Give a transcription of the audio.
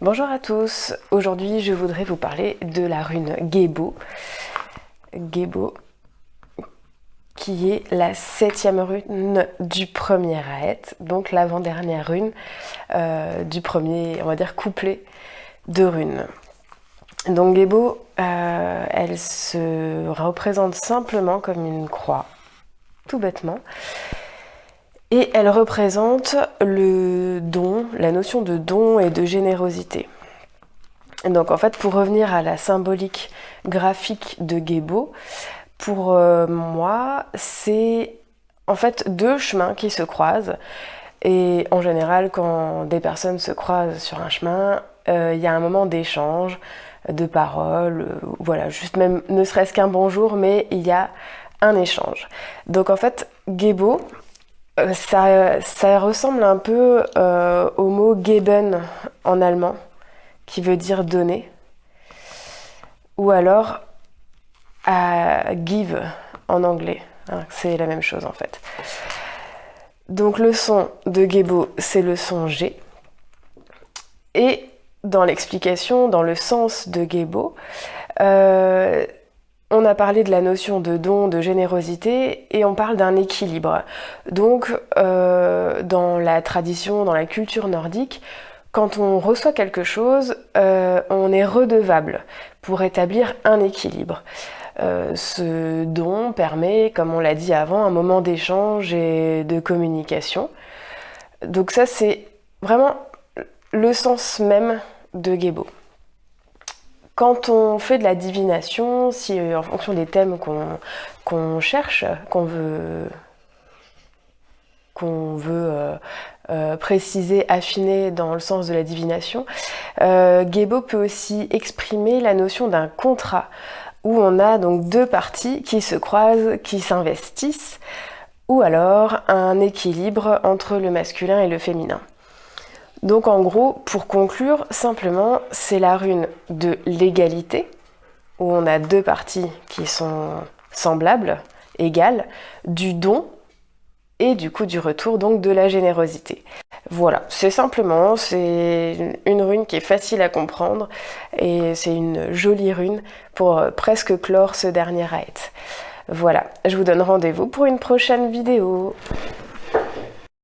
Bonjour à tous, aujourd'hui je voudrais vous parler de la rune Gebo. Gebo, qui est la 7e rune du premier Aet, donc l'avant-dernière rune du premier, on va dire, couplet de runes. Donc Gebo, elle se représente simplement comme une croix, tout bêtement. Et elle représente le don, la notion de don et de générosité. Donc en fait, pour revenir à la symbolique graphique de Gebo, pour moi, c'est en fait deux chemins qui se croisent. Et en général, quand des personnes se croisent sur un chemin, il y a un moment d'échange, de paroles, voilà, juste même ne serait-ce qu'un bonjour, mais il y a un échange. Donc en fait, Gebo, ça ressemble un peu au mot geben en allemand, qui veut dire donner, ou alors à give en anglais, hein, c'est la même chose en fait. Donc le son de Gebo, c'est le son G, et dans l'explication, dans le sens de Gebo, on a parlé de la notion de don, de générosité, et on parle d'un équilibre. Donc, dans la tradition, dans la culture nordique, quand on reçoit quelque chose, on est redevable pour établir un équilibre. Ce don permet, comme on l'a dit avant, un moment d'échange et de communication. Donc ça, c'est vraiment le sens même de Gebo. Quand on fait de la divination, si en fonction des thèmes qu'on cherche, qu'on veut préciser, affiner dans le sens de la divination, Gebo peut aussi exprimer la notion d'un contrat, où on a donc deux parties qui se croisent, qui s'investissent, ou alors un équilibre entre le masculin et le féminin. Donc en gros, pour conclure, simplement, c'est la rune de l'égalité, où on a deux parties qui sont semblables, égales, du don et du coup du retour, donc de la générosité. Voilà, c'est une rune qui est facile à comprendre et c'est une jolie rune pour presque clore ce dernier Aet. Voilà, je vous donne rendez-vous pour une prochaine vidéo.